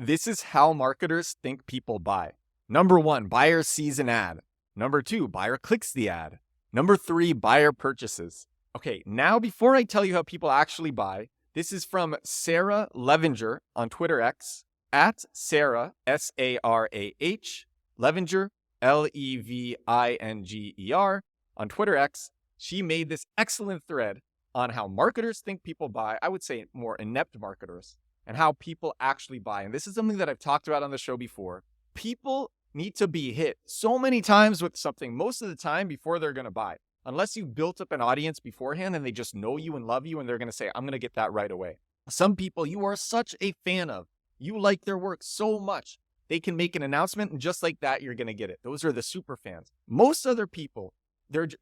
This is how marketers think people buy. Number 1, buyer sees an ad. Number 2, buyer clicks the ad. Number 3, buyer purchases. Okay, now before I tell you how people actually buy, this is from Sarah Levinger on Twitter X, at Sarah, S-A-R-A-H, Levinger, Levinger, on Twitter X. She made this excellent thread on how marketers think people buy, I would say more inept marketers, and how people actually buy. And this is something that I've talked about on the show before. People need to be hit so many times with something most of the time before they're going to buy. Unless you've built up an audience beforehand and they just know you and love you and they're going to say, I'm going to get that right away. Some people you are such a fan of, you like their work so much, they can make an announcement and just like that, you're going to get it. Those are the super fans. Most other people,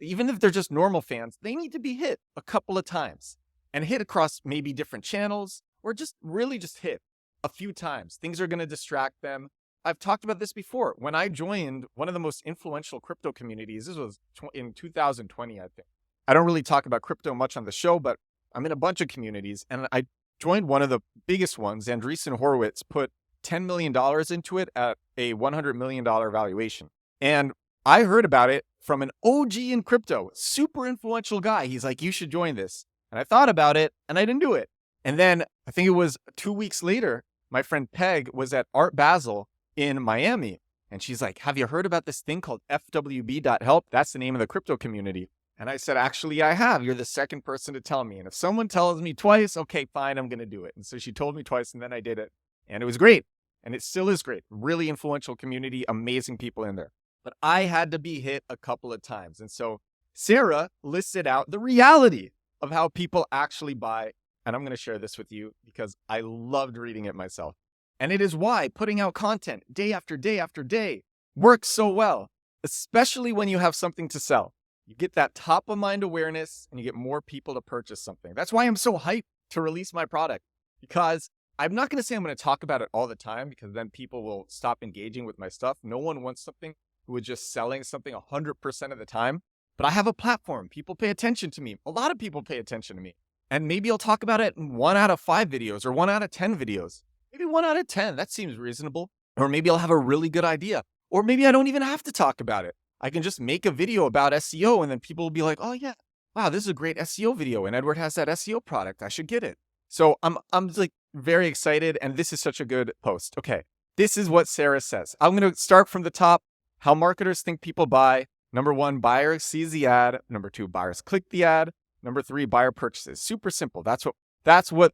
even if they're just normal fans, they need to be hit a couple of times and hit across maybe different channels or just really just hit a few times. Things are going to distract them. I've talked about this before. When I joined one of the most influential crypto communities, this was in 2020, I think. I don't really talk about crypto much on the show, but I'm in a bunch of communities, and I joined one of the biggest ones. Andreessen Horowitz put $10 million into it at a $100 million valuation. And I heard about it from an OG in crypto, super influential guy. He's like, you should join this. And I thought about it, and I didn't do it. And then I think it was 2 weeks later, my friend Peg was at Art Basel in Miami. And she's like, have you heard about this thing called FWB.help? That's the name of the crypto community. And I said, actually, I have. You're the second person to tell me. And if someone tells me twice, okay, fine, I'm going to do it. And so she told me twice and then I did it. And it was great. And it still is great. Really influential community, amazing people in there. But I had to be hit a couple of times. And so Sarah listed out the reality of how people actually buy. And I'm going to share this with you because I loved reading it myself. And it is why putting out content day after day after day works so well, especially when you have something to sell. You get that top of mind awareness and you get more people to purchase something. That's why I'm so hyped to release my product, because I'm not going to say I'm going to talk about it all the time because then people will stop engaging with my stuff. No one wants something who is just selling something 100% of the time. But I have a platform. People pay attention to me. A lot of people pay attention to me. And maybe I'll talk about it in 1 out of 5 videos or 1 out of 10 videos. Maybe 1 out of 10, that seems reasonable. Or maybe I'll have a really good idea. Or maybe I don't even have to talk about it. I can just make a video about SEO and then people will be like, oh yeah, wow, this is a great SEO video and Edward has that SEO product. I should get it. So I'm like very excited and this is such a good post. Okay, this is what Sarah says. I'm going to start from the top. How marketers think people buy. Number 1, buyer sees the ad. Number 2, buyers click the ad. Number 3, buyer purchases. Super simple. That's what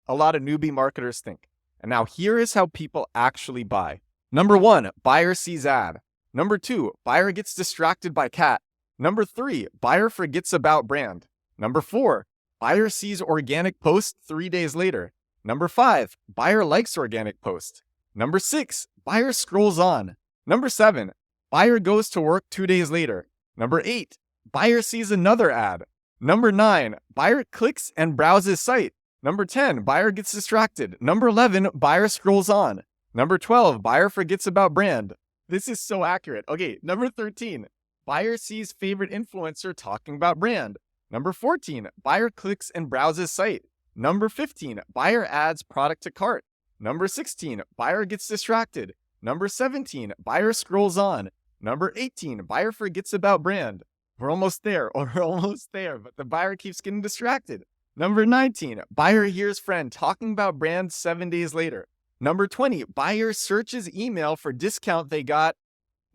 a lot of newbie marketers think. And now here is how people actually buy. Number 1, buyer sees ad. Number 2, buyer gets distracted by cat. Number 3, buyer forgets about brand. Number 4, buyer sees organic post 3 days later. Number 5, buyer likes organic post. Number 6, buyer scrolls on. Number 7, buyer goes to work 2 days later. Number 8, buyer sees another ad. Number 9, buyer clicks and browses site. Number 10, buyer gets distracted. Number 11, buyer scrolls on. Number 12, buyer forgets about brand. This is so accurate. Okay, number 13, buyer sees favorite influencer talking about brand. Number 14, buyer clicks and browses site. Number 15, buyer adds product to cart. Number 16, buyer gets distracted. Number 17, buyer scrolls on. Number 18, buyer forgets about brand. We're almost there, but the buyer keeps getting distracted. Number 19, buyer hears friend talking about brand 7 days later. Number 20, buyer searches email for discount they got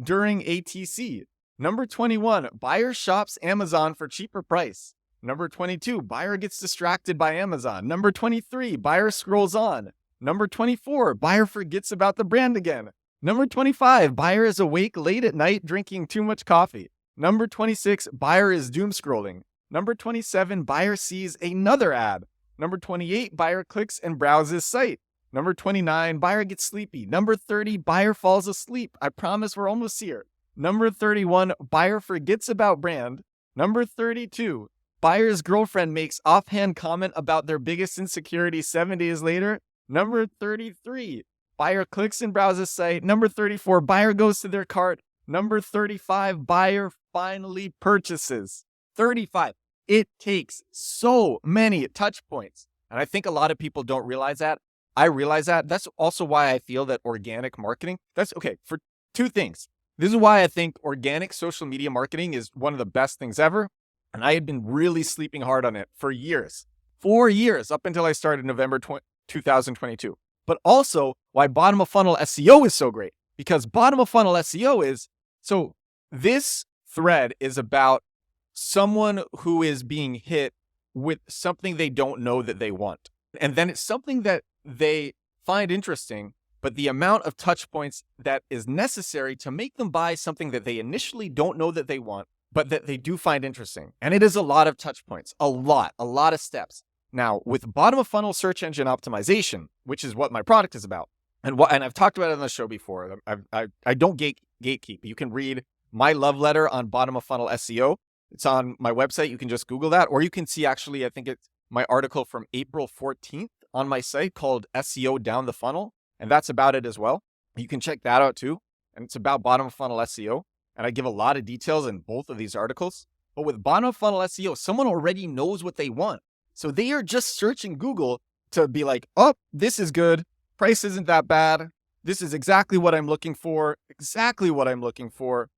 during ATC. Number 21, buyer shops Amazon for cheaper price. Number 22, buyer gets distracted by Amazon. Number 23, buyer scrolls on. Number 24, buyer forgets about the brand again. Number 25, buyer is awake late at night drinking too much coffee. Number 26, buyer is doom scrolling. Number 27, buyer sees another ad. Number 28, buyer clicks and browses site. Number 29, buyer gets sleepy. Number 30, buyer falls asleep. I promise we're almost here. Number 31, buyer forgets about brand. Number 32, buyer's girlfriend makes offhand comment about their biggest insecurity 7 days later. Number 33, buyer clicks and browses site. Number 34, buyer goes to their cart. Number 35, buyer finally purchases. 35. It takes so many touch points. And I think a lot of people don't realize that. I realize that. That's also why I feel that organic marketing, that's okay for two things. This is why I think organic social media marketing is one of the best things ever. And I had been really sleeping hard on it for years, 4 years, up until I started November 2022. But also why bottom of funnel SEO is so great, because bottom of funnel SEO is, so this thread is about someone who is being hit with something they don't know that they want. And then it's something that they find interesting, but the amount of touch points that is necessary to make them buy something that they initially don't know that they want, but that they do find interesting. And it is a lot of touch points, a lot of steps. Now, with bottom of funnel search engine optimization, which is what my product is about, and I've talked about it on the show before. I don't gatekeep. You can read my love letter on bottom of funnel SEO. It's on my website. You can just Google that, or you can see actually, I think it's my article from April 14th on my site called SEO Down the Funnel. And that's about it as well. You can check that out too. And it's about bottom of funnel SEO. And I give a lot of details in both of these articles. But with bottom of funnel SEO, someone already knows what they want. So they are just searching Google to be like, oh, this is good. Price isn't that bad. This is exactly what I'm looking for.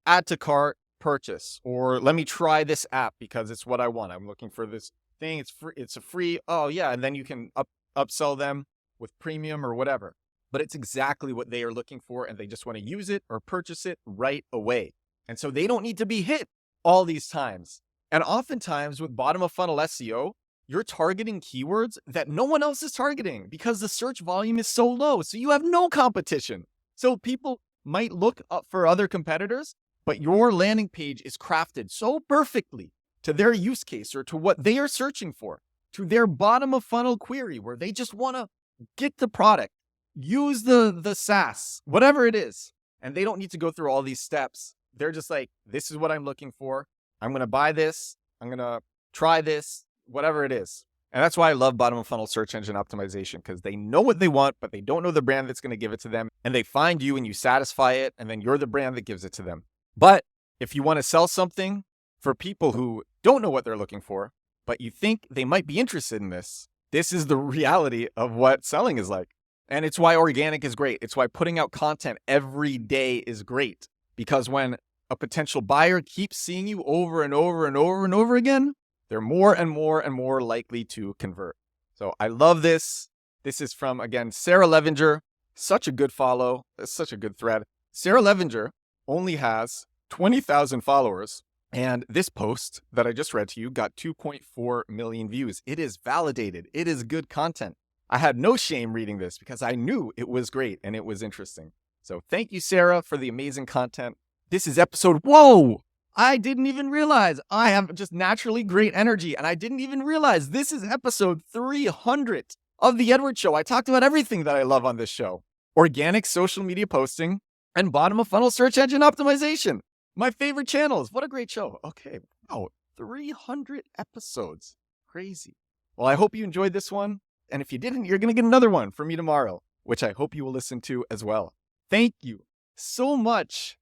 Add to cart, purchase. Or let me try this app because it's what I want. I'm looking for this thing. It's free. It's a free. Oh yeah. And then you can upsell them with premium or whatever. But it's exactly what they are looking for. And they just want to use it or purchase it right away. And so they don't need to be hit all these times. And oftentimes with bottom of funnel SEO, you're targeting keywords that no one else is targeting because the search volume is so low. So you have no competition. So people might look up for other competitors, but your landing page is crafted so perfectly to their use case or to what they are searching for, to their bottom of funnel query where they just want to get the product, use the SaaS, whatever it is. And they don't need to go through all these steps. They're just like, this is what I'm looking for. I'm going to buy this. I'm going to try this, whatever it is. And that's why I love bottom of funnel search engine optimization, because they know what they want, but they don't know the brand that's going to give it to them. And they find you and you satisfy it. And then you're the brand that gives it to them. But if you want to sell something for people who don't know what they're looking for, but you think they might be interested in this, this is the reality of what selling is like. And it's why organic is great. It's why putting out content every day is great. Because when a potential buyer keeps seeing you over and over and over and over again, they're more and more and more likely to convert. So I love this. This is from, again, Sarah Levinger. Such a good follow. It's such a good thread. Sarah Levinger only has 20,000 followers. And this post that I just read to you got 2.4 million views. It is validated. It is good content. I had no shame reading this because I knew it was great and it was interesting. So thank you, Sarah, for the amazing content. This is episode, whoa! I didn't even realize I have just naturally great energy. And I didn't even realize this is episode 300 of The Edward Show. I talked about everything that I love on this show. Organic social media posting and bottom of funnel search engine optimization. My favorite channels. What a great show. Okay. Wow. 300 episodes. Crazy. Well, I hope you enjoyed this one. And if you didn't, you're going to get another one from me tomorrow, which I hope you will listen to as well. Thank you so much.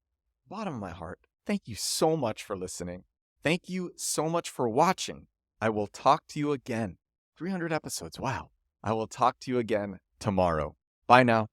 Bottom of my heart. Thank you so much for listening. Thank you so much for watching. I will talk to you again. 300 episodes. Wow. I will talk to you again tomorrow. Bye now.